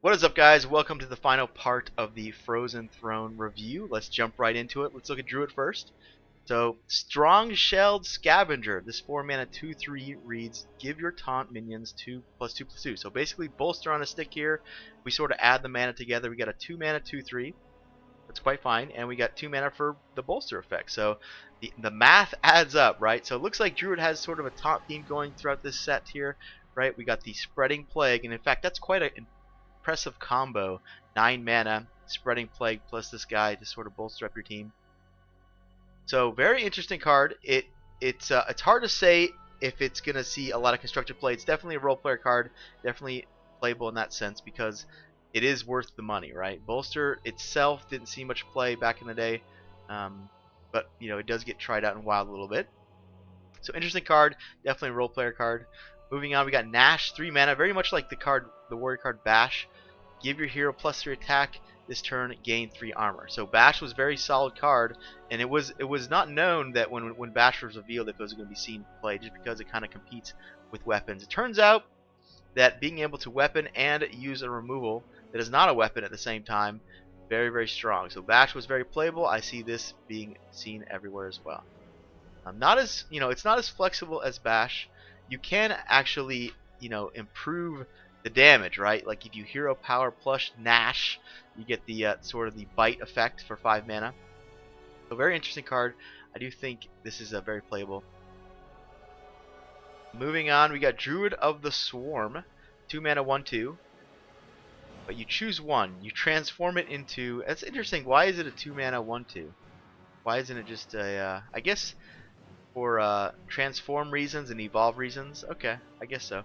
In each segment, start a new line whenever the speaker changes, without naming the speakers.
What is up, guys? Welcome to the final part of the Frozen Throne review. Let's jump right into it. Let's look at Druid first. So, Strong Shelled Scavenger. This 4 mana 2/3 reads, give your taunt minions 2/2/2/2. So basically, bolster on a stick here. We sort of add the mana together. We got a 2 mana 2/3. That's quite fine. And we got 2 mana for the bolster effect. So the math adds up, right? So it looks like Druid has sort of a taunt theme going throughout this set here, right? We got the Spreading Plague. And in fact, that's quite an impressive combo. 9 mana, Spreading Plague plus this guy to sort of bolster up your team. So very interesting card. It's hard to say if it's gonna see a lot of constructive play. It's definitely a role player card, definitely playable in that sense because it is worth the money, right? Bolster itself didn't see much play back in the day, but you know it does get tried out in Wild a little bit. So interesting card, definitely a role player card. Moving on, we got Nash, 3 mana, very much like the warrior card Bash. Give your hero +3 attack. This turn, gain 3 armor. So Bash was a very solid card, and it was not known that when Bash was revealed that it was going to be seen play, just because it kind of competes with weapons. It turns out that being able to weapon and use a removal that is not a weapon at the same time, very, very strong. So Bash was very playable. I see this being seen everywhere as well. Not as it's not as flexible as Bash. You can actually improve the damage, right? Like if you hero power plus Nash, you get the sort of the bite effect for 5 mana. So very interesting card. I do think this is a very playable. Moving on, we got Druid of the Swarm, 2 mana 1/2. But you choose one. You transform it into. That's interesting. Why is it a 2 mana 1/2? Why isn't it just a? I guess for transform reasons and evolve reasons. Okay, I guess so.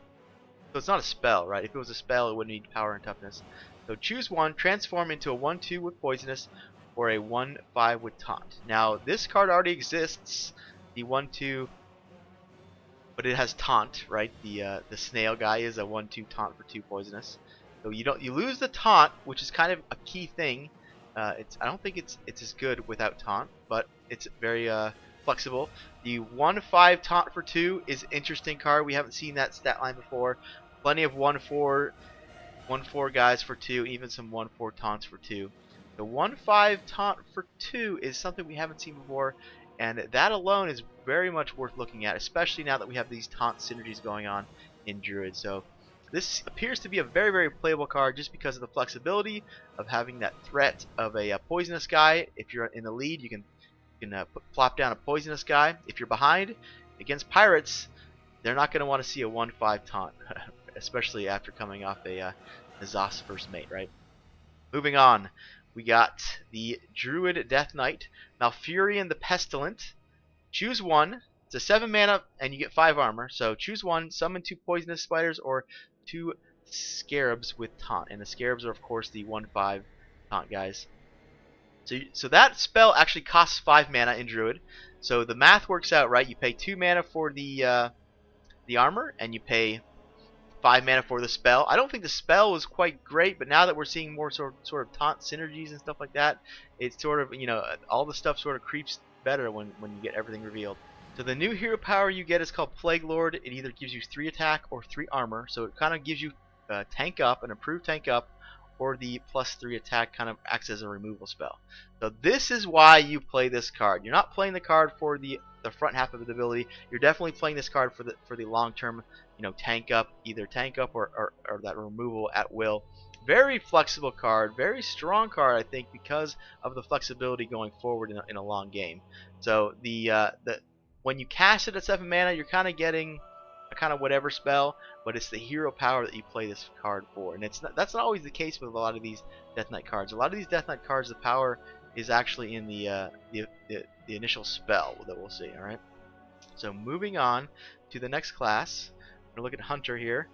So it's not a spell, right? If it was a spell, it wouldn't need power and toughness. So choose one, transform into a 1/2 with poisonous, or a 1/5 with taunt. Now this card already exists, the 1/2, but it has taunt, right? The snail guy is a 1/2 taunt for 2 poisonous. So you lose the taunt, which is kind of a key thing. I don't think it's as good without taunt, but it's very flexible. The 1/5 taunt for 2 is an interesting card. We haven't seen that stat line before. Plenty of 1/4 guys for 2, even some 1/4 taunts for 2. The 1/5 taunt for 2 is something we haven't seen before, and that alone is very much worth looking at, especially now that we have these taunt synergies going on in Druid. So this appears to be a very, very playable card just because of the flexibility of having that threat of a poisonous guy. If you're in the lead, you can plop down a poisonous guy. If you're behind against pirates, they're not going to want to see a 1/5 taunt, especially after coming off a Zos first mate, right? Moving on, we got the Druid Death Knight, Malfurion the Pestilent. Choose one. It's a 7 mana and you get 5 armor. So choose one, summon 2 poisonous spiders or 2 scarabs with taunt. And the scarabs are of course the 1/5 taunt guys. So that spell actually costs 5 mana in Druid. So the math works out, right? You pay 2 mana for the armor, and you pay 5 mana for the spell. I don't think the spell was quite great, but now that we're seeing more sort of taunt synergies and stuff like that, it's sort of all the stuff sort of creeps better when you get everything revealed. So the new hero power you get is called Plague Lord. It either gives you 3 attack or 3 armor. So it kind of gives you tank up, an improved tank up, or the +3 attack kind of acts as a removal spell. So this is why you play this card. You're not playing the card for the front half of the ability. You're definitely playing this card for the long term, tank up, either tank up or that removal at will. Very flexible card, very strong card, I think, because of the flexibility going forward in a long game. So when you cast it at 7 mana, you're kind of getting a kind of whatever spell, but it's the hero power that you play this card for, and that's not always the case with a lot of these Death Knight cards. A lot of these Death Knight cards, the power is actually in the initial spell that we'll see. All right. So moving on to the next class, we're gonna look at Hunter here.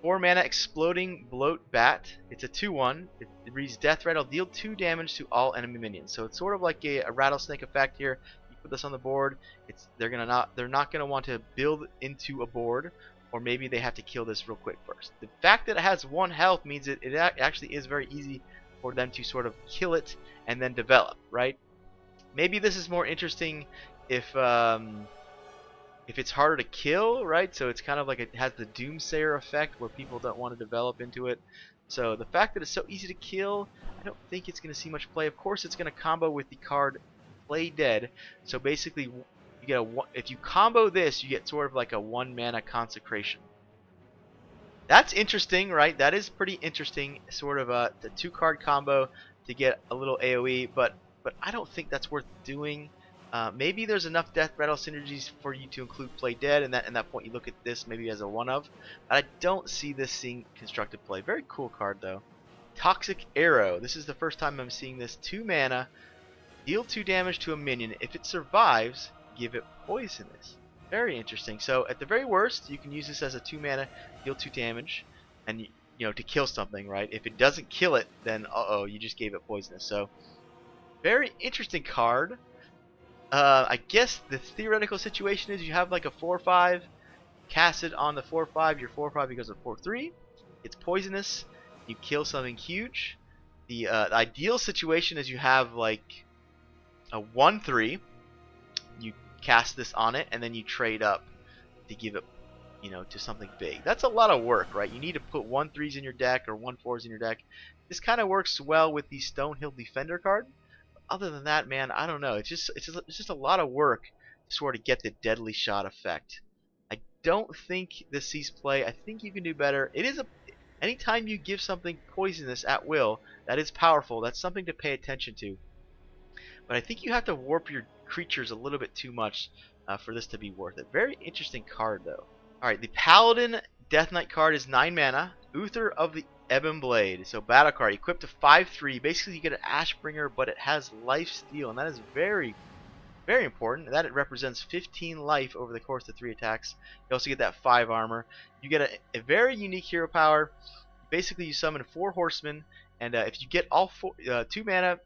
4 mana Exploding Bloat Bat. It's a 2/1. It reads Death Rattle. Deal 2 damage to all enemy minions. So it's sort of like a rattlesnake effect here. Put this on the board. They're not gonna want to build into a board, or maybe they have to kill this real quick first. The fact that it has 1 health means it actually is very easy for them to sort of kill it and then develop, right? Maybe this is more interesting if if it's harder to kill, right? So it's kind of like it has the Doomsayer effect where people don't want to develop into it. So the fact that it's so easy to kill, I don't think it's going to see much play. Of course, it's going to combo with the card Play Dead. So basically, you get if you combo this, you get sort of like a 1 mana consecration. That's interesting, right? That is pretty interesting, sort of the 2-card combo to get a little AoE, but I don't think that's worth doing. Maybe there's enough Death Rattle synergies for you to include Play Dead, and in that point you look at this maybe as a one-of. But I don't see this seeing constructed play. Very cool card though. Toxic Arrow. This is the first time I'm seeing this. 2 mana, deal 2 damage to a minion. If it survives, give it poisonous. Very interesting. So at the very worst, you can use this as a 2 mana, deal 2 damage, and you know, to kill something, right? If it doesn't kill it, then you just gave it poisonous. So very interesting card. I guess the theoretical situation is you have like a 4/5, cast it on the 4/5, your 4/5 becomes a 4/3. It's poisonous. You kill something huge. The ideal situation is you have like a 1/3. You cast this on it, and then you trade up to give it, you know, to something big. That's a lot of work, right? You need to put 1/3s in your deck or 1/4s in your deck. This kind of works well with the Stonehill Defender card. Other than that, man, I don't know. It's just a lot of work to sort of get the deadly shot effect. I don't think this sees play. I think you can do better. It is anytime you give something poisonous at will, that is powerful. That's something to pay attention to. But I think you have to warp your creatures a little bit too much for this to be worth it. Very interesting card though. Alright, the Paladin Death Knight card is 9 mana. Uther of the Ebon Blade. So battle card, equipped to 5/3. Basically you get an Ashbringer, but it has life steal, and that is very, very important. That it represents 15 life over the course of 3 attacks. You also get that 5 armor. You get a very unique hero power. Basically you summon 4 horsemen, and if you get all 2 mana,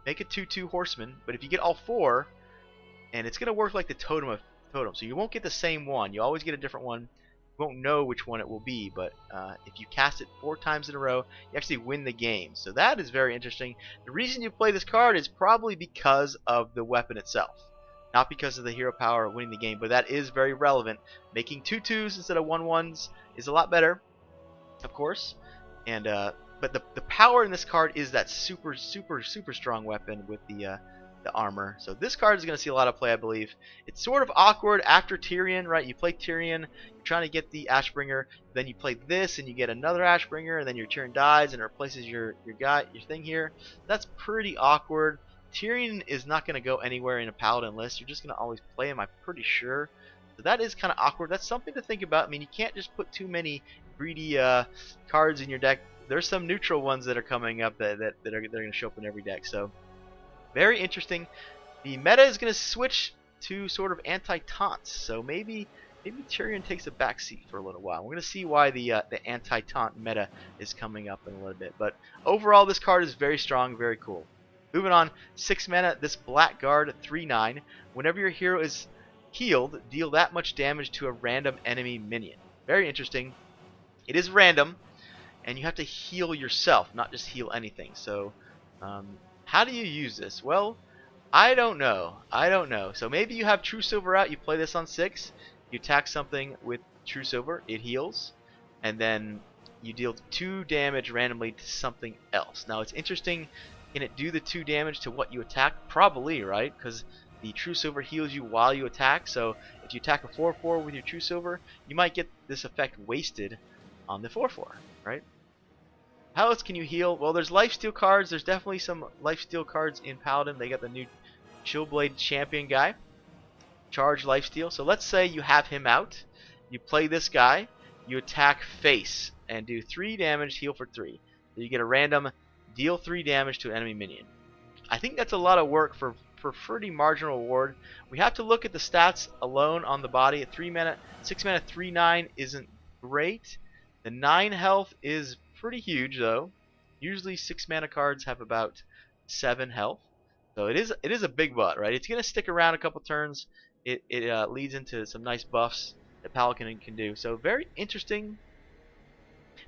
make it 2/2 horsemen. But if you get all 4, and it's gonna work like the totem, so you won't get the same one. You always get a different one. You won't know which one it will be, but if you cast it 4 times in a row, you actually win the game. So that is very interesting. The reason you play this card is probably because of the weapon itself, not because of the hero power of winning the game, but that is very relevant. Making 2/2s instead of 1/1s is a lot better, of course, and but the power in this card is that super strong weapon with the armor. So this card is going to see a lot of play, I believe. It's sort of awkward after Tyrion, right? You play Tyrion, you're trying to get the Ashbringer, then you play this and you get another Ashbringer, and then your Tyrion dies and it replaces your thing here. That's pretty awkward. Tyrion is not going to go anywhere in a Paladin list. You're just going to always play him, I'm pretty sure. So that is kind of awkward. That's something to think about. I mean, you can't just put too many greedy cards in your deck. There's some neutral ones that are coming up that are going to show up in every deck. So very interesting. The meta is going to switch to sort of anti-taunts, so maybe Tyrion takes a backseat for a little while. We're going to see why the anti-taunt meta is coming up in a little bit. But overall, this card is very strong, very cool. Moving on, 6 mana, this Blackguard 3/9. Whenever your hero is healed, deal that much damage to a random enemy minion. Very interesting. It is random, and you have to heal yourself, not just heal anything. So how do you use this? Well, I don't know. So maybe you have True Silver out, you play this on 6, you attack something with True Silver, it heals, and then you deal 2 damage randomly to something else. Now it's interesting, can it do the 2 damage to what you attack? Probably, right? Because the True Silver heals you while you attack, so if you attack a 4/4 with your True Silver, you might get this effect wasted on the 4/4, right? How else can you heal? Well, there's lifesteal cards. There's definitely some lifesteal cards in Paladin. They got the new Chillblade Champion guy. Charge lifesteal. So let's say you have him out. You play this guy. You attack face and do 3 damage, heal for 3. So you get a random deal 3 damage to an enemy minion. I think that's a lot of work for pretty marginal reward. We have to look at the stats alone on the body. At 3 mana, 6 mana, 3/9 isn't great. The 9 health is pretty huge though. Usually 6 mana cards have about 7 health, so it is a big butt, right? It's gonna stick around a couple turns. It leads into some nice buffs that Paladin can do. So very interesting.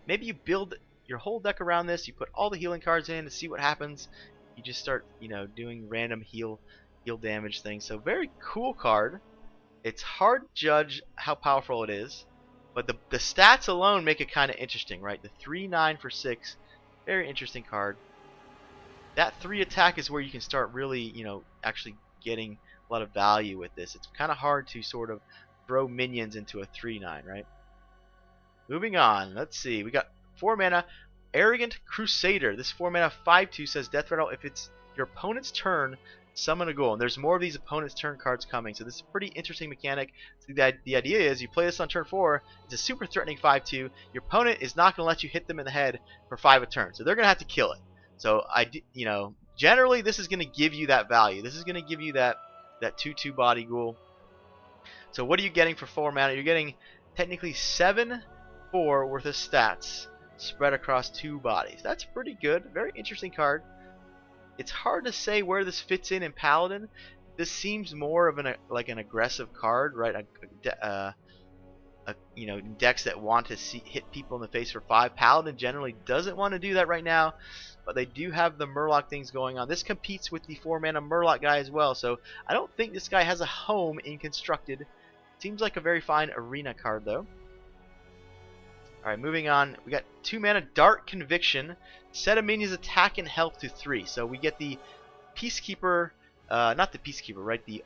Maybe you build your whole deck around this. You put all the healing cards in to see what happens. You just start, you know, doing random heal damage things. So very cool card. It's hard to judge how powerful it is, but the stats alone make it kind of interesting, right? The 3/9 for 6, very interesting card. That 3 attack is where you can start really, actually getting a lot of value with this. It's kind of hard to sort of throw minions into a 3/9, right? Moving on, let's see. We got 4 mana, Arrogant Crusader. This 4 mana 5/2 says death rattle. If it's your opponent's turn, summon a ghoul. And there's more of these opponent's turn cards coming, so this is a pretty interesting mechanic. So the idea is you play this on turn 4. It's a super threatening 5/2. Your opponent is not going to let you hit them in the head for 5 a turn, so they're going to have to kill it. So generally this is going to give you that value. This is going to give you that 2/2 body ghoul. So what are you getting for 4 mana? You're getting technically 7/4 worth of stats spread across 2 bodies. That's pretty good. Very interesting card. It's hard to say where this fits in Paladin. This seems more of an aggressive card, right? Decks that want to hit people in the face for 5. Paladin generally doesn't want to do that right now, but they do have the Murloc things going on. This competes with the 4 mana Murloc guy as well, so I don't think this guy has a home in Constructed. Seems like a very fine arena card though. Alright, moving on. We got 2 mana Dark Conviction. Set a minion's attack and health to 3. So we get the Peacekeeper, not the Peacekeeper, right? The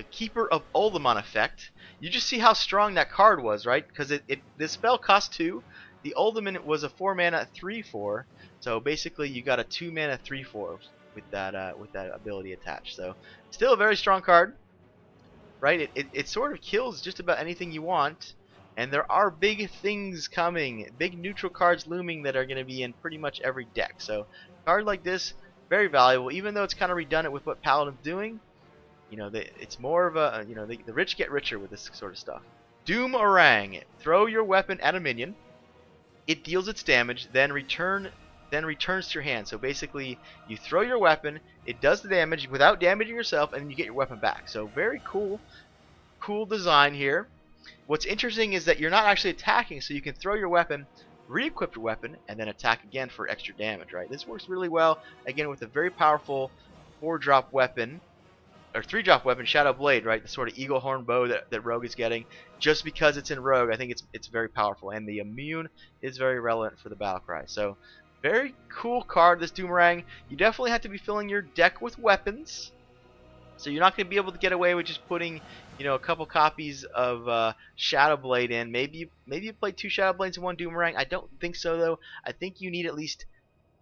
Keeper of Oldemon effect. You just see how strong that card was, right? Because this spell cost 2. The Oldemon was a 4 mana 3/4. So basically you got a 2 mana 3/4 with that ability attached. So still a very strong card, right? It sort of kills just about anything you want. And there are big things coming, big neutral cards looming that are going to be in pretty much every deck. So a card like this, very valuable, even though it's kind of redundant with what Paladin's doing. It's more of a, the rich get richer with this sort of stuff. Doom Orang. Throw your weapon at a minion. It deals its damage, then returns to your hand. So basically, you throw your weapon, it does the damage without damaging yourself, and then you get your weapon back. So very cool design here. What's interesting is that you're not actually attacking, so you can throw your weapon, re-equip your weapon, and then attack again for extra damage, right? This works really well, again, with a very powerful 4-drop weapon, or 3-drop weapon, Shadow Blade, right? The sort of eagle horn bow that Rogue is getting. Just because it's in Rogue, I think it's very powerful, and the immune is very relevant for the Battlecry. So, very cool card, this Doomerang. You definitely have to be filling your deck with weapons. So you're not going to be able to get away with just putting, a couple copies of Shadow Blade in. Maybe you play 2 Shadow Blades and 1 Doomerang. I don't think so though. I think you need at least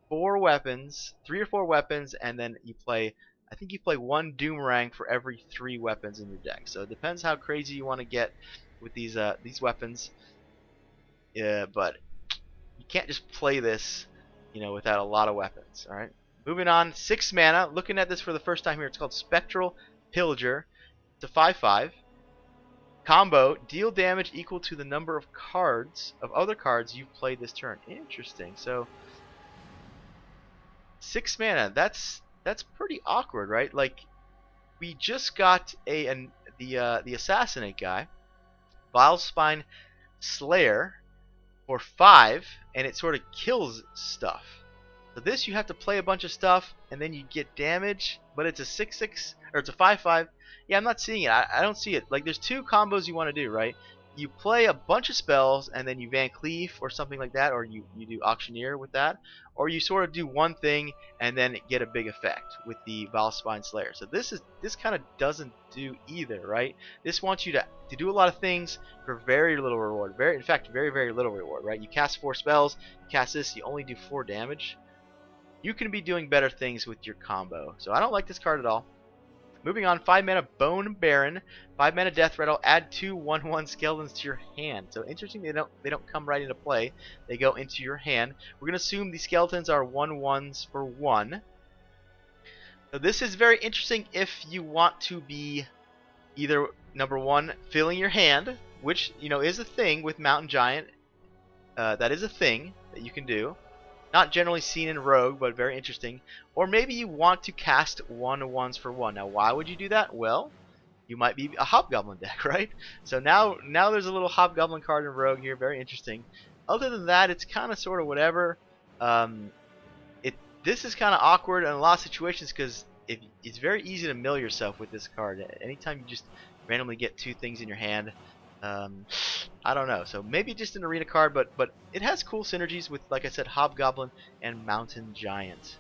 4 weapons, 3 or 4 weapons, and then you play 1 Doomerang for every 3 weapons in your deck. So it depends how crazy you want to get with these weapons. But you can't just play this, without a lot of weapons. All right. Moving on, 6 mana. Looking at this for the first time here, it's called Spectral Pillager. It's a 5/5. Combo, deal damage equal to the number of other cards you've played this turn. Interesting. So 6 mana. That's pretty awkward, right? Like, we just got the Assassinate guy, Vilespine Slayer, for 5, and it sort of kills stuff. So this, you have to play a bunch of stuff, and then you get damage, but it's a 6/6, or it's a 5/5. Yeah, I'm not seeing it. I don't see it. Like, there's 2 combos you want to do, right? You play a bunch of spells, and then you Van Cleef or something like that, or you do Auctioneer with that, or you sort of do one thing and then get a big effect with the Vilespine Slayer. So this kind of doesn't do either, right? This wants you to do a lot of things for very little reward. In fact, very, very little reward, right? You cast 4 spells, you cast this, you only do 4 damage. You can be doing better things with your combo. So I don't like this card at all. Moving on, 5 mana Bone Baron, 5 mana Death Rattle, add 2 1/1 skeletons to your hand. So interesting, they don't come right into play. They go into your hand. We're gonna assume the skeletons are 1/1s for 1. So this is very interesting if you want to be either number 1, filling your hand, which is a thing with Mountain Giant. That is a thing that you can do. Not generally seen in Rogue, but very interesting. Or maybe you want to cast 1/1s for 1. Now, why would you do that? Well, you might be a Hobgoblin deck, right? So now there's a little Hobgoblin card in Rogue here. Very interesting. Other than that, it's kind of sort of whatever. This is kind of awkward in a lot of situations because it's very easy to mill yourself with this card. Anytime you just randomly get 2 things in your hand. I don't know. So maybe just an arena card, but it has cool synergies with, like I said, Hobgoblin and Mountain Giant.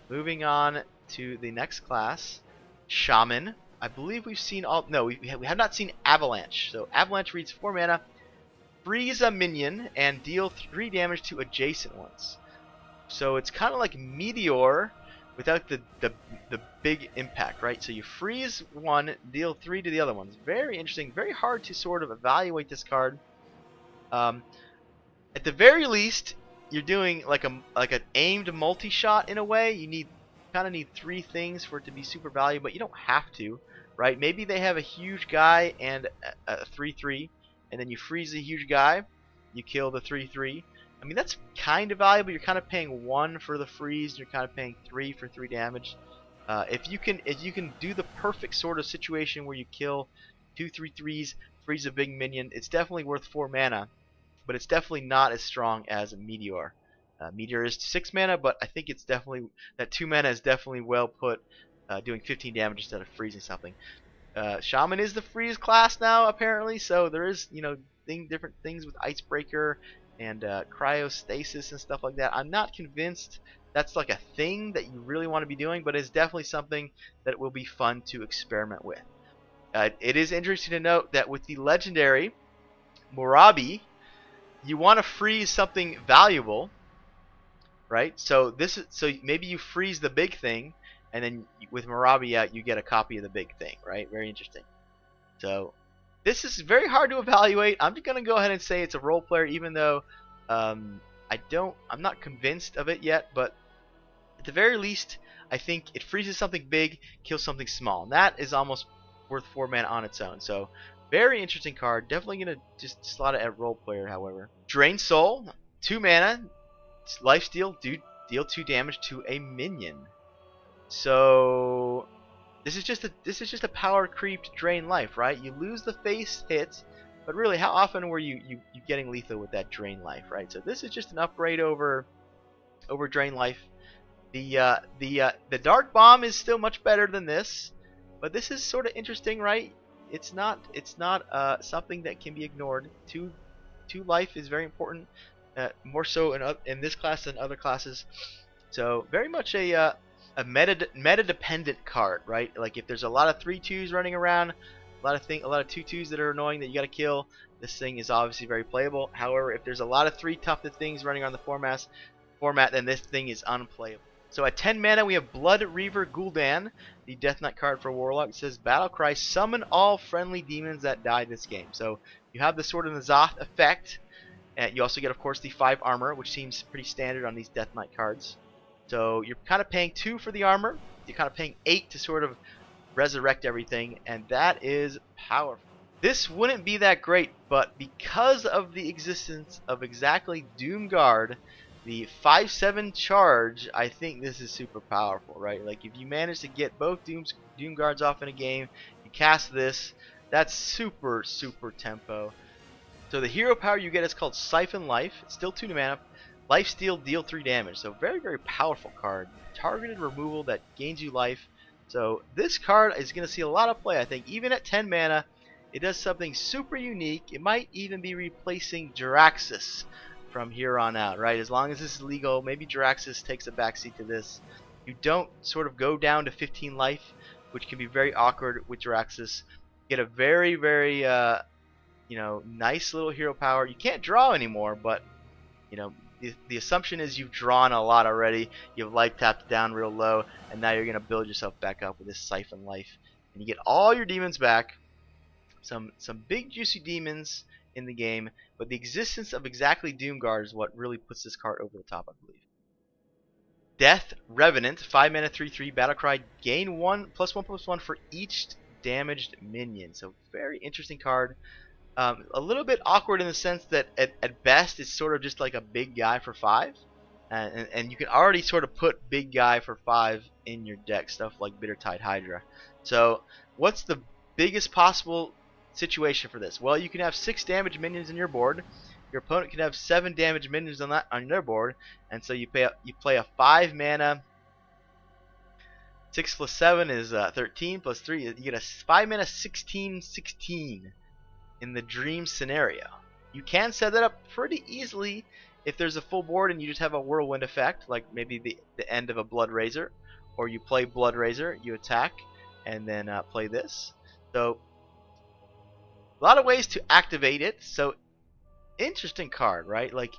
Moving on to the next class, Shaman. I believe we've seen all. No, we have not seen Avalanche. So Avalanche reads 4 mana, freeze a minion, and deal 3 damage to adjacent ones. So it's kind of like Meteor without the big impact, right? So you freeze one, deal 3 to the other ones. Very interesting. Very hard to sort of evaluate this card. At the very least, you're doing like an aimed multi-shot in a way. You kind of need 3 things for it to be super valuable, but you don't have to, right? Maybe they have a huge guy and a 3/3, and then you freeze the huge guy, you kill the 3/3. I mean, that's kind of valuable. You're kind of paying 1 for the freeze, and you're kind of paying 3 for 3 damage. If you can do the perfect sort of situation where you kill 2 3/3s, freeze a big minion, it's definitely worth 4 mana, but it's definitely not as strong as Meteor. Meteor is 6 mana, but I think it's definitely that 2 mana is definitely well put, doing 15 damage instead of freezing something. Shaman is the freeze class now apparently, so there is different things with Icebreaker and cryostasis and stuff like that. I'm not convinced that's like a thing that you really want to be doing, but it's definitely something that will be fun to experiment with. It is interesting to note that with the legendary Morabi, you want to freeze something valuable, right? So maybe you freeze the big thing, and then with Morabi out, you get a copy of the big thing, right? Very interesting. So this is very hard to evaluate. I'm just gonna go ahead and say it's a role player, even though I'm not convinced of it yet. But at the very least, I think it freezes something big, kills something small, and that is almost worth 4 mana on its own. So very interesting card. Definitely gonna just slot it at role player. However, Drain Soul, 2 mana, lifesteal, deal 2 damage to a minion. So this is just a power creep to drain life, right? You lose the face hit, but really, how often were you getting lethal with that drain life, right? So this is just an upgrade over drain life. The Dark Bomb is still much better than this, but this is sort of interesting, right? It's not something that can be ignored. Two life is very important, more so in this class than other classes. So very much a meta dependent card, right? Like if there's a lot of 3/2s running around, a lot of 2/2s that are annoying that you got to kill, this thing is obviously very playable. However, if there's a lot of 3 tough things running on the format, then this thing is unplayable. So at 10 mana, we have Blood Reaver Gul'dan, the Death Knight card for Warlock. It says Battle Cry, summon all friendly demons that die this game. So you have the Sword of N'Zoth effect, and you also get, of course, the 5 armor, which seems pretty standard on these Death Knight cards. So you're kind of paying 2 for the armor. You're kind of paying 8 to sort of resurrect everything, and that is powerful. This wouldn't be that great, but because of the existence of exactly Doomguard, the 5/7 charge, I think this is super powerful, right? Like if you manage to get both Doomguards off in a game, you cast this, that's super tempo. So the hero power you get is called Siphon Life. It's still 2 mana. Lifesteal, deal 3 damage. So very powerful card. Targeted removal that gains you life. So this card is going to see a lot of play, I think. Even at 10 mana, it does something super unique. It might even be replacing Jiraxxus from here on out, right? As long as this is legal, maybe Jiraxxus takes a backseat to this. You don't sort of go down to 15 life, which can be very awkward with Jiraxxus. You get a very nice little hero power. You can't draw anymore, but the assumption is you've drawn a lot already. You have life tapped down real low, and now you're going to build yourself back up with this Siphon Life, and you get all your demons back. Some big juicy demons in the game, but the existence of exactly Doomguard is what really puts this card over the top, I believe. Death Revenant, 5 mana 3/3 Battlecry, gain 1/+1/+1 for each damaged minion. So very interesting card. A little bit awkward in the sense that at best it's sort of just like a big guy for 5, and you can already sort of put big guy for 5 in your deck, stuff like Bittertide Hydra. So what's the biggest possible situation for this? Well, you can have 6 damage minions in your board. Your opponent can have 7 damage minions on their board, and so you play a 5 mana 6 plus 7 is 13 plus 3. You get a 5 mana 16/16 in the dream scenario. You can set that up pretty easily if there's a full board and you just have a whirlwind effect, like maybe the end of a Blood Razor, or you play Blood Razor, you attack, and then play this. So a lot of ways to activate it. So interesting card, right? Like,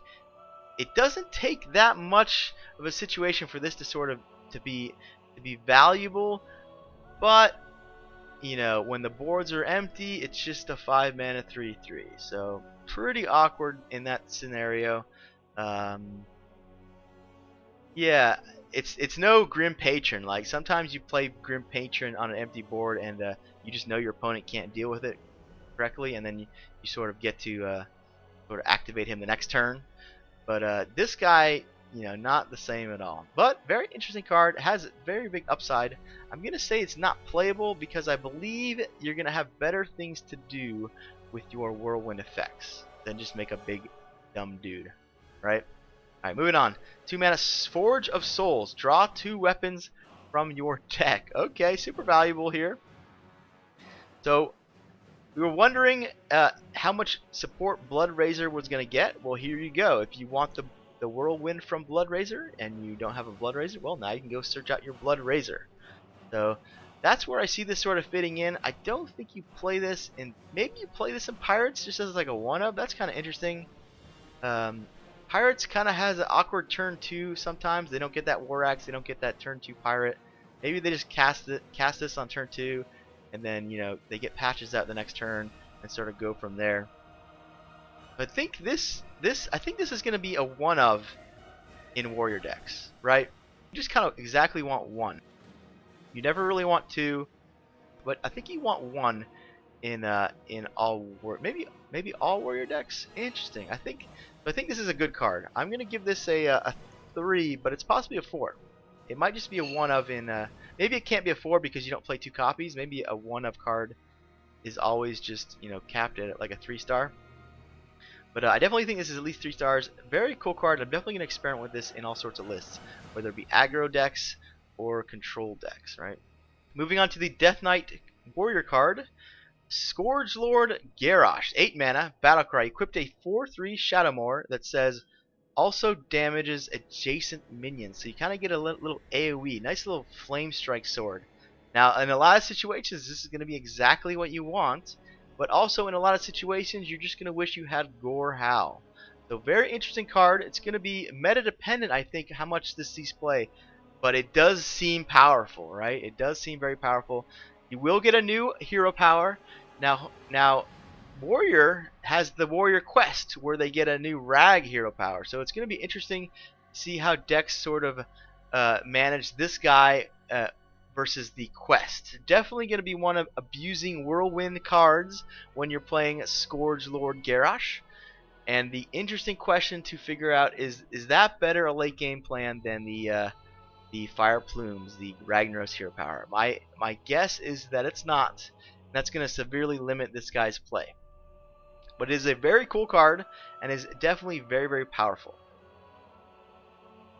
it doesn't take that much of a situation for this to sort of to be valuable, but you know, when the boards are empty, it's just a 5 mana 3/3. So pretty awkward in that scenario. Yeah, it's no Grim Patron. Like, sometimes you play Grim Patron on an empty board and you just know your opponent can't deal with it correctly, and then you sort of get to sort of activate him the next turn. But this guy, you know, not the same at all. But very interesting card. Has very big upside. I'm gonna say it's not playable because I believe you're gonna have better things to do with your whirlwind effects than just make a big dumb dude, right? All right, moving on. 2 mana Forge of Souls. Draw 2 weapons from your deck. Okay, super valuable here. So we were wondering how much support Blood Razor was going to get. Well, here you go. If you want the Whirlwind from Blood Razor and you don't have a Blood Razor, well, now you can go search out your Blood Razor. So that's where I see this sort of fitting in. I don't think you play this in, maybe you play this in Pirates just as like a one-up. That's kind of interesting. Pirates kind of has an awkward turn 2 sometimes. They don't get that War Axe. They don't get that turn 2 Pirate. Maybe they just cast this on turn 2. And then, you know, they get patches out the next turn and sort of go from there. But I think this is going to be a one of in warrior decks, right? You just kind of exactly want one. You never really want two, but I think you want one in all maybe all warrior decks. Interesting. I think this is a good card. I'm going to give this a 3, but it's possibly a 4. It might just be a one of in maybe it can't be a 4 because you don't play 2 copies. Maybe a one of card is always just, you know, capped at like a 3-star. But I definitely think this is at least 3 stars. Very cool card. I'm definitely gonna experiment with this in all sorts of lists, whether it be aggro decks or control decks, right? Moving on to the Death Knight warrior card, Scourge Lord Garrosh, 8 mana, Battlecry, equipped a 4/3 Shadowmoor that says also damages adjacent minions. So you kind of get a little AoE, nice little flame strike sword. Now, in a lot of situations, this is going to be exactly what you want, but also in a lot of situations, you're just going to wish you had Gore Howl. So very interesting card. It's going to be meta dependent, I think, how much this sees play, but it does seem powerful, right? It does seem very powerful. You will get a new hero power. Now, Warrior has the Warrior Quest where they get a new Rag hero power. So it's going to be interesting to see how decks sort of manage this guy versus the Quest. Definitely going to be one of abusing Whirlwind cards when you're playing Scourge Lord Garrosh. And the interesting question to figure out is that better a late game plan than the Fire Plumes, the Ragnaros hero power? My guess is that it's not. And that's going to severely limit this guy's play. But it is a very cool card and is definitely very, very powerful.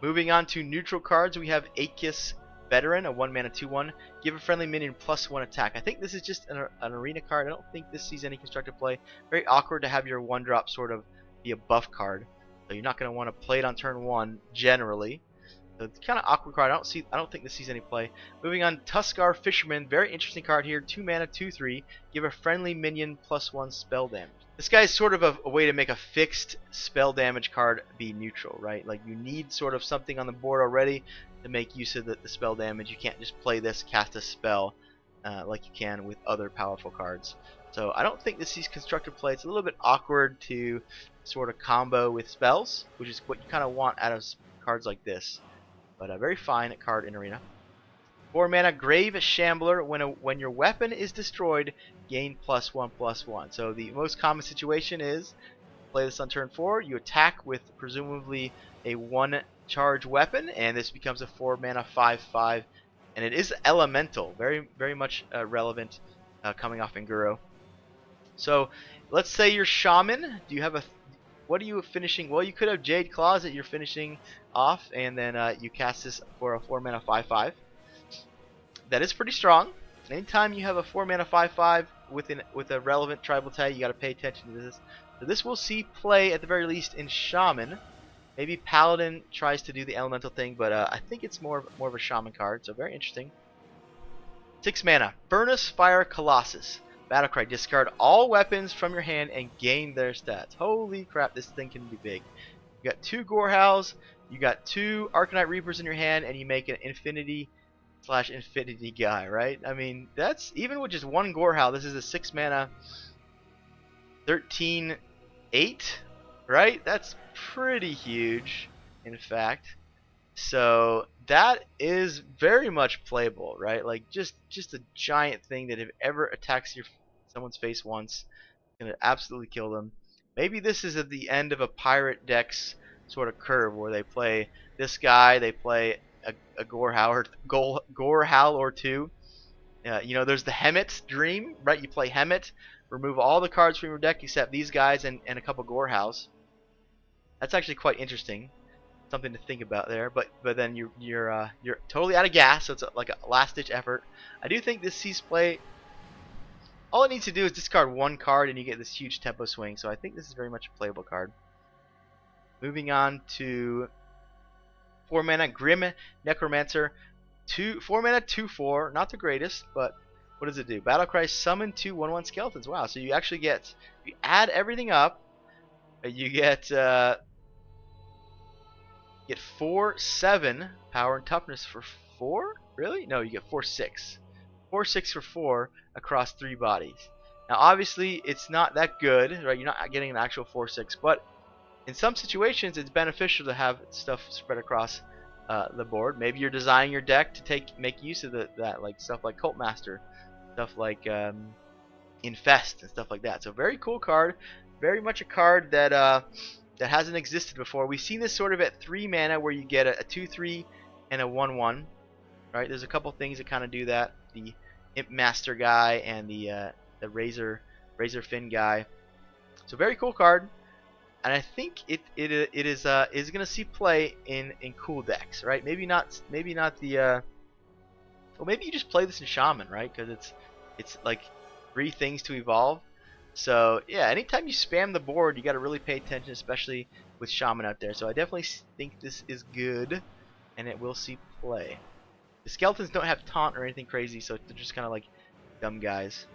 Moving on to neutral cards, we have Aegis Veteran, a 1 mana 2/1. Give a friendly minion +1 attack. I think this is just an arena card. I don't think this sees any constructive play. Very awkward to have your 1-drop sort of be a buff card. So you're not going to want to play it on turn 1 generally. So it's kind of awkward card. I don't think this sees any play. Moving on, Tuskar Fisherman, very interesting card here. 2 mana 2/3. Give a friendly minion +1 spell damage. This guy is sort of a way to make a fixed spell damage card be neutral, right? Like, you need sort of something on the board already to make use of the spell damage. You can't just play this, cast a spell like you can with other powerful cards. So I don't think this sees constructive play. It's a little bit awkward to sort of combo with spells, which is what you kind of want out of cards like this. But a very fine card in Arena. 4 mana Grave Shambler. When your weapon is destroyed, gain +1/+1. So the most common situation is play this on turn 4. You attack with presumably a 1-charge weapon, and this becomes a 4 mana 5/5. And it is elemental, very very much relevant coming off Enguro. So let's say you're Shaman. Do you have a what are you finishing? Well, you could have Jade Claws that you're finishing off, and then you cast this for a 4 mana 5/5. that is pretty strong. Anytime you have a 4-mana 5/5 with a relevant tribal tag, you got to pay attention to this. So this will see play at the very least in Shaman. Maybe Paladin tries to do the elemental thing, but I think it's more of a Shaman card. So very interesting. 6 mana, Furnace Fire Colossus. Battlecry, discard all weapons from your hand and gain their stats. Holy crap, this thing can be big. You got 2 Gorehowls, you got 2 Arcanite Reapers in your hand, and you make an Infinity guy, right? I mean, that's even with just 1 Gorehowl. This is a 6 mana 13/8, right? That's pretty huge, in fact. So that is very much playable, right? Like just a giant thing that if ever attacks someone's face once, gonna absolutely kill them. Maybe this is at the end of a pirate deck's sort of curve where they play this guy, they play a Gorehowl or 2. You know, there's the Hemet Dream, right? You play Hemet, remove all the cards from your deck except these guys and a couple Gorehowls. That's actually quite interesting. Something to think about there. But then you're totally out of gas, so it's like a last-ditch effort. I do think this sees play. All it needs to do is discard 1 card and you get this huge tempo swing. So I think this is very much a playable card. Moving on to 4 mana Grim Necromancer. 4 mana 2/4, not the greatest, but what does it do? Battlecry, summon 2 1/1 skeletons. Wow, so you actually get, if you add everything up, you get 4/7 power and toughness for 4? Really? No, you get 4/6. 4/6 for 4 across 3 bodies. Now obviously it's not that good, right? You're not getting an actual 4/6, but in some situations it's beneficial to have stuff spread across the board. Maybe you're designing your deck to make use of that, like stuff like Cult Master, stuff like Infest and stuff like that. So very cool card, very much a card that that hasn't existed before. We've seen this sort of at 3 mana where you get a 2/3 and a 1/1. Right? There's a couple things that kind of do that. The Imp Master guy and the Razor Fin guy. So very cool card. And I think it is going to see play in cool decks, right? Maybe not the well, maybe you just play this in Shaman, right? Because it's like 3 things to evolve. So yeah, anytime you spam the board, you got to really pay attention, especially with Shaman out there. So I definitely think this is good, and it will see play. The skeletons don't have taunt or anything crazy, so they're just kind of like dumb guys.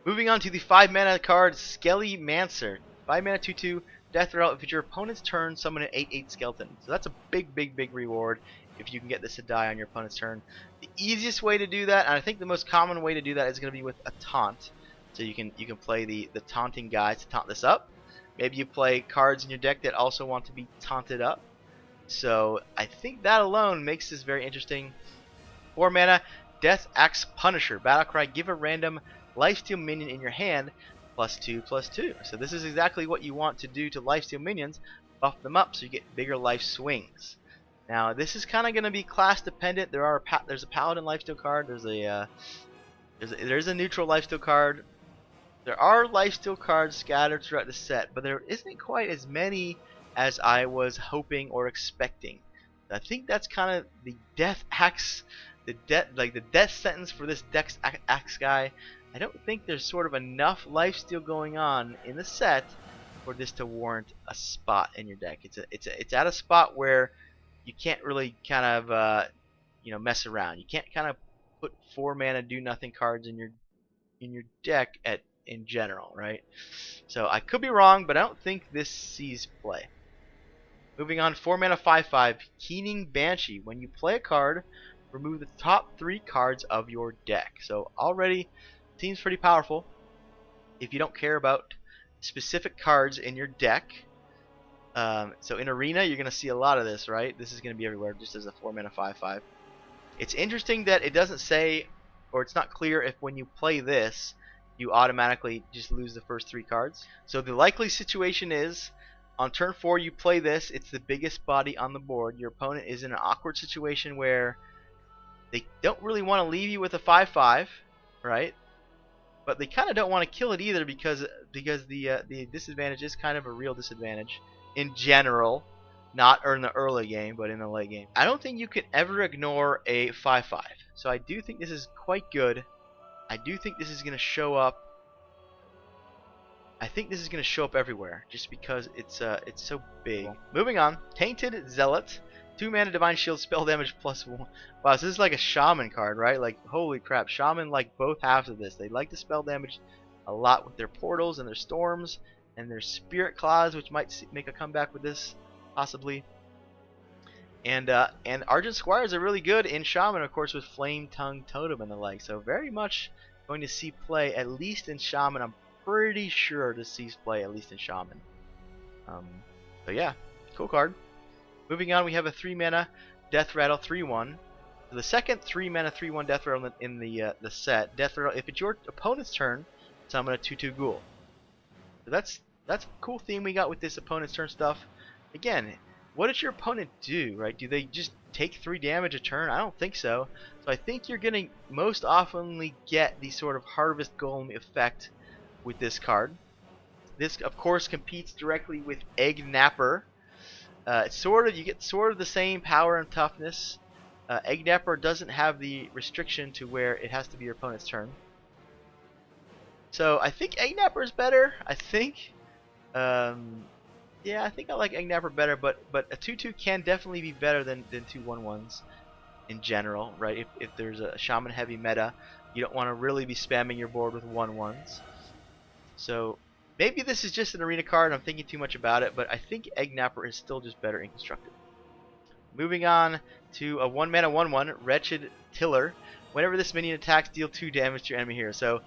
Moving on to the 5 mana card, Skelly Mancer. 5 mana 2/2, death route. If it's your opponent's turn, summon an 8/8 skeleton. So that's a big reward if you can get this to die on your opponent's turn. The easiest way to do that, and I think the most common way to do that, is going to be with a taunt. So you can play the taunting guys to taunt this up. Maybe you play cards in your deck that also want to be taunted up. So I think that alone makes this very interesting. 4 mana, Death Axe Punisher. Battlecry, give a random lifesteal minion in your hand +2/+2. So this is exactly what you want to do to lifesteal minions. Buff them up so you get bigger life swings. Now this is kind of going to be class dependent. There's a Paladin lifesteal card. There's a neutral lifesteal card. There are lifesteal cards scattered throughout the set, but there isn't quite as many as I was hoping or expecting. I think that's kind of the death axe, the death sentence for this death axe guy. I don't think there's sort of enough lifesteal going on in the set for this to warrant a spot in your deck. It's at a spot where you can't really kind of mess around. You can't kind of put 4 mana do nothing cards in your deck in general, right? So I could be wrong, but I don't think this sees play. Moving on, 4 mana 5/5, Keening Banshee. When you play a card, remove the top 3 cards of your deck. So already seems pretty powerful. If you don't care about specific cards in your deck, so in Arena you're going to see a lot of this, right? This is going to be everywhere just as a 4 mana 5/5. It's interesting that it doesn't say, or it's not clear if when you play this you automatically just lose the first 3 cards. So the likely situation is on turn 4 you play this, it's the biggest body on the board. Your opponent is in an awkward situation where they don't really want to leave you with a 5/5, right? But they kind of don't want to kill it either because the disadvantage is kind of a real disadvantage in general, not in the early game, but in the late game. I don't think you can ever ignore a 5/5. So I do think this is quite good. I do think this is going to show up. I think this is going to show up everywhere, just because it's so big. Moving on, Tainted Zealot, 2 mana Divine Shield, spell damage +1. Wow, so this is like a Shaman card, right? Like, holy crap, Shaman like both halves of this. They like to spell damage a lot with their portals and their storms and their Spirit Claws, which might make a comeback with this, possibly. And Argent Squires are really good in Shaman, of course, with Flame Tongue Totem and the like. So very much going to see play, at least in Shaman. I'm pretty sure to see play, at least in Shaman. So yeah, cool card. Moving on, we have a 3 mana Death Rattle 3/1. So the second 3 mana 3/1 Death Rattle in the set. Death Rattle, if it's your opponent's turn, summon a 2/2 Ghoul. So that's a cool theme we got with this opponent's turn stuff. Again, what does your opponent do, right? Do they just take 3 damage a turn? I don't think so. So I think you're going to most oftenly get the sort of Harvest Golem effect with this card. This, of course, competes directly with Egg Napper. You get sort of the same power and toughness. Egg Napper doesn't have the restriction to where it has to be your opponent's turn. So I think Egg Napper is better. I think. Yeah, I think I like Egg Napper better, but a 2/2 can definitely be better than 2 1/1s in general, right? If there's a Shaman heavy meta, you don't want to really be spamming your board with 1/1s. So maybe this is just an arena card and I'm thinking too much about it, but I think Egg Napper is still just better in Constructed. Moving on to a 1 mana 1/1 Wretched Tiller. Whenever this minion attacks, deal 2 damage to your enemy hero. So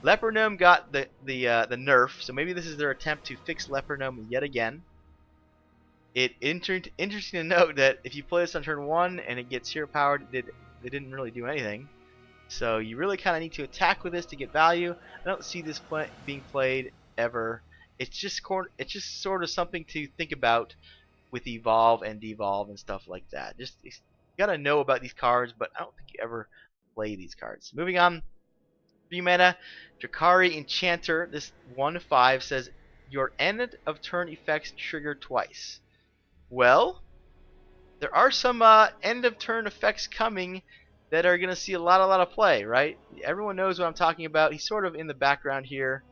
Leper Gnome got the nerf, so maybe this is their attempt to fix Leper Gnome yet again. Interesting to note that if you play this on turn 1 and it gets hero powered, it didn't really do anything. So you really kind of need to attack with this to get value. I don't see this being played ever. It's just sort of something to think about with evolve and devolve and stuff like that. You gotta know about these cards, but I don't think you ever play these cards. Moving on, 3 mana Drakari Enchanter. This 1/5 says your end of turn effects trigger twice. Well, there are some end of turn effects coming that are gonna see a lot of play, right? Everyone knows what I'm talking about. He's sort of in the background here.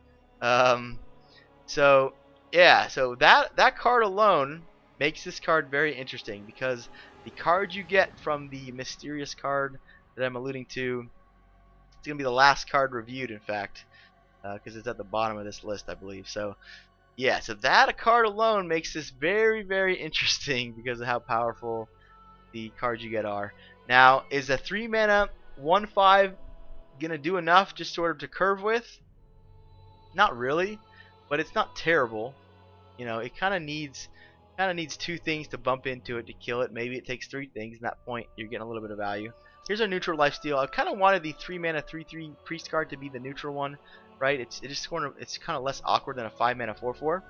So yeah, so that card alone makes this card very interesting, because the card you get from the mysterious card that I'm alluding to, it's going to be the last card reviewed, in fact, because it's at the bottom of this list, I believe. So yeah, so that card alone makes this very, very interesting because of how powerful the cards you get are. Now, is a 3 mana 1/5 going to do enough just sort of to curve with? Not really, but it's not terrible. You know, it kind of needs 2 things to bump into it to kill it. Maybe it takes 3 things. At that point, you're getting a little bit of value. Here's our neutral lifesteal. I kind of wanted the 3 mana 3/3 priest card to be the neutral one, right? It's kind of less awkward than a 5 mana 4/4.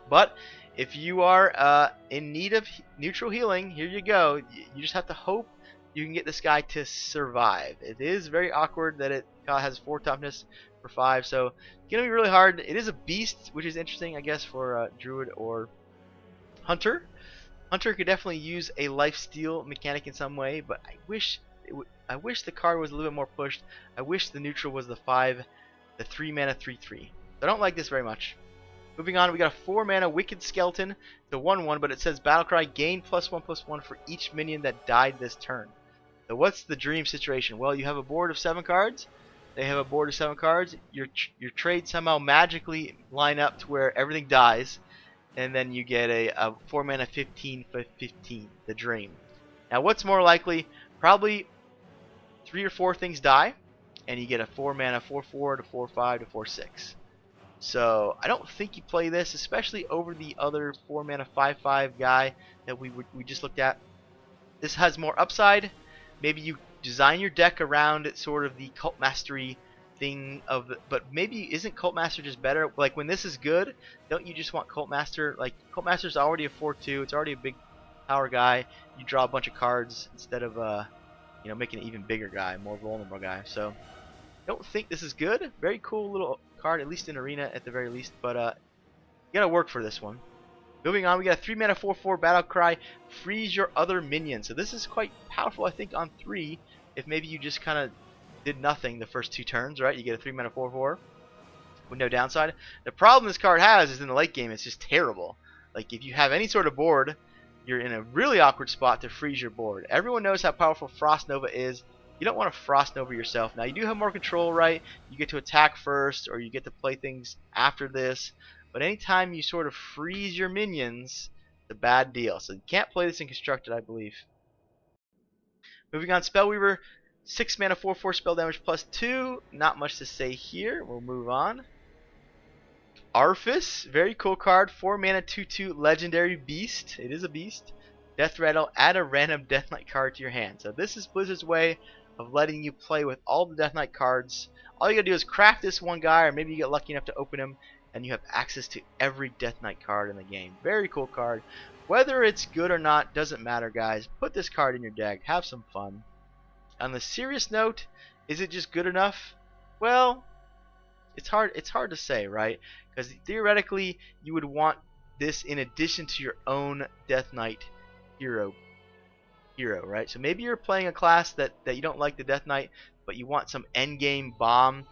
But if you are in need of neutral healing, here you go. You just have to hope you can get this guy to survive. It is very awkward that it has 4 toughness for 5, so it's gonna be really hard. It is a beast, which is interesting, I guess, for Druid or Hunter. Hunter could definitely use a lifesteal mechanic in some way, but I wish the card was a little bit more pushed. I wish the neutral was the 3 mana 3/3. I don't like this very much. Moving on, we got a 4 mana Wicked Skeleton, the 1/1, but it says Battlecry, gain +1/+1 for each minion that died this turn. So what's the dream situation? Well, you have a board of 7 cards. They have a board of 7 cards. Your trade somehow magically line up to where everything dies, and then you get a 4 mana 15 for 15, the dream. Now, what's more likely? Probably 3 or 4 things die, and you get a 4 mana 4/4 to 4/5 to 4/6. So I don't think you play this, especially over the other 4 mana 5/5 guy that we just looked at. This has more upside. Maybe you design your deck around sort of the Cult Mastery thing but maybe isn't Cult Master just better? Like, when this is good, don't you just want Cult Master? Like, Cult Master's already a 4/2. It's already a big power guy. You draw a bunch of cards instead of making an even bigger guy, more vulnerable guy. So I don't think this is good. Very cool little card, at least in Arena at the very least, but you gotta work for this one. Moving on, we got a 3 mana 4/4 Battlecry, freeze your other minions. So this is quite powerful, I think, on 3. if maybe you just kind of did nothing the first 2 turns, right? You get a 3 mana 4/4 with no downside. The problem this card has is in the late game, it's just terrible. Like if you have any sort of board, you're in a really awkward spot to freeze your board. Everyone knows how powerful Frost Nova is. You don't want to Frost Nova yourself. Now you do have more control, right? You get to attack first, or you get to play things after this. But anytime you sort of freeze your minions, it's a bad deal. So you can't play this in Constructed, I believe. Moving on, Spellweaver, 6 mana 4/4 spell damage +2. Not much to say here. We'll move on. Arphis, very cool card. 4 mana 2/2 legendary beast. It is a beast. Death Rattle, add a random Death Knight card to your hand. So this is Blizzard's way of letting you play with all the Death Knight cards. All you gotta do is craft this one guy, or maybe you get lucky enough to open him, and you have access to every Death Knight card in the game. Very cool card. Whether it's good or not doesn't matter, guys. Put this card in your deck. Have some fun. On the serious note, is it just good enough? Well, it's hard to say, right? Because theoretically, you would want this in addition to your own Death Knight hero, right? So maybe you're playing a class that you don't like the Death Knight, but you want some endgame bomb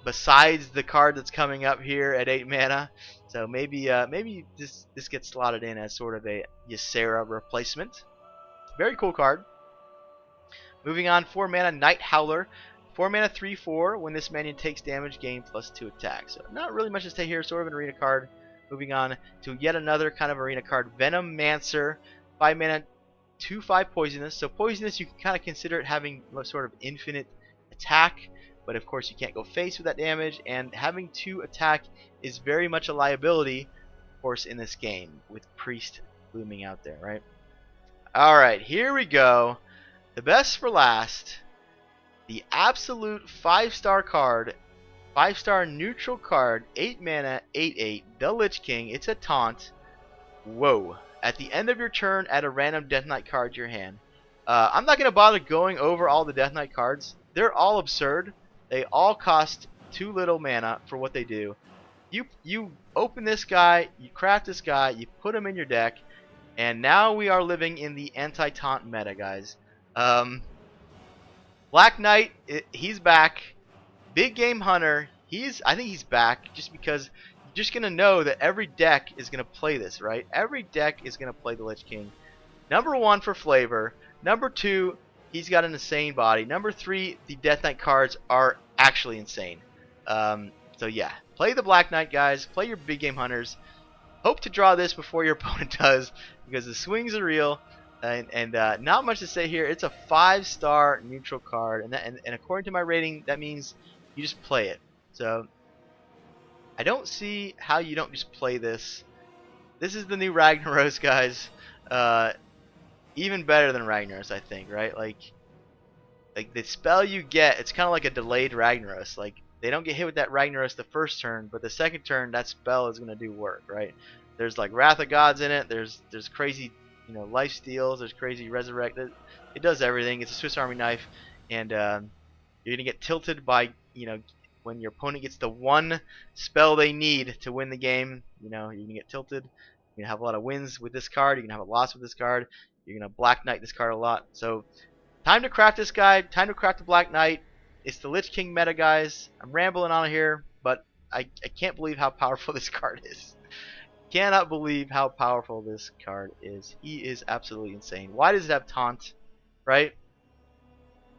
besides the card that's coming up here at 8 mana. So maybe this gets slotted in as sort of a Ysera replacement. Very cool card. Moving on, 4 mana Night Howler. 4 mana 3/4. When this minion takes damage, gain +2 attack. So not really much to say here. Sort of an arena card. Moving on to yet another kind of arena card, Venom Mancer. 5 mana 2/5 poisonous. So poisonous, you can kind of consider it having sort of infinite attack, but of course you can't go face with that damage. And having 2 attack is very much a liability, of course, in this game with Priest looming out there, right? All right, here we go. The best for last. The absolute 5-star card, 5-star neutral card, 8 mana, 8/8, the Lich King. It's a taunt. Whoa. At the end of your turn, add a random Death Knight card to your hand. I'm not going to bother going over all the Death Knight cards. They're all absurd. They all cost too little mana for what they do. You open this guy, you craft this guy, you put him in your deck, and now we are living in the anti-taunt meta, guys. Black Knight, he's back. Big Game Hunter, I think he's back just because you're just going to know that every deck is going to play this, right? Every deck is going to play the Lich King. Number 1 for flavor. Number 2, he's got an insane body. Number 3, the Death Knight cards are actually insane. So yeah, play the Black Knight, guys. Play your Big Game Hunters. Hope to draw this before your opponent does, because the swings are real. And not much to say here. It's a 5-star neutral card, and according to my rating, that means you just play it. So I don't see how you don't just play this. This is the new Ragnaros, guys. Even better than Ragnaros, I think, right? Like the spell you get, it's kind of like a delayed Ragnaros. Like they don't get hit with that Ragnaros the first turn, but the second turn that spell is going to do work, right? There's like Wrath of Gods in it. There's crazy, life steals. There's crazy resurrect. It does everything. It's a Swiss Army knife, and you're gonna get tilted by when your opponent gets the one spell they need to win the game. You're gonna get tilted. You're gonna have a lot of wins with this card. You're gonna have a loss with this card. You're gonna Black Knight this card a lot. So time to craft this guy. Time to craft the Black Knight. It's the Lich King meta, guys. I'm rambling on here, but I can't believe how powerful this card is. Cannot believe how powerful this card is. He is absolutely insane. Why does it have taunt, right?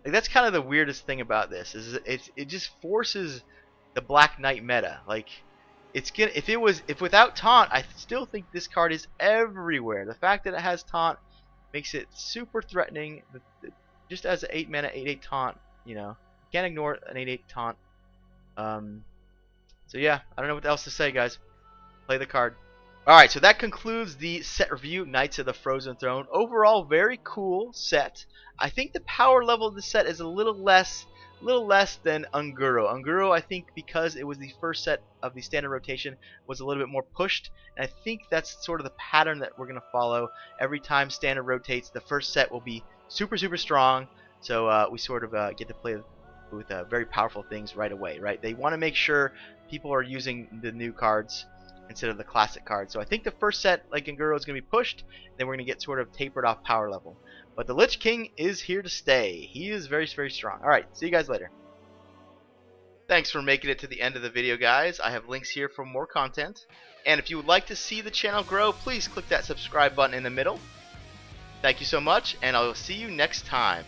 Like that's kind of the weirdest thing about this. Is it just forces the Black Knight meta. Like if without taunt, I still think this card is everywhere. The fact that it has taunt makes it super threatening. Just as an 8 mana 8/8 taunt, can't ignore an 8/8 taunt. So yeah, I don't know what else to say, guys. Play the card. Alright, so that concludes the set review, Knights of the Frozen Throne. Overall, very cool set. I think the power level of the set is a little less than Unguro. Unguro, I think, because it was the first set of the standard rotation, was a little bit more pushed. And I think that's sort of the pattern that we're going to follow. Every time standard rotates, the first set will be super, super strong. So we sort of get to play with very powerful things right away, right? They want to make sure people are using the new cards. instead of the classic card. So I think the first set, like Nguro, is going to be pushed. Then we're going to get sort of tapered off power level. But the Lich King is here to stay. He is very, very strong. Alright, see you guys later. Thanks for making it to the end of the video, guys. I have links here for more content. And if you would like to see the channel grow, please click that subscribe button in the middle. Thank you so much, and I will see you next time.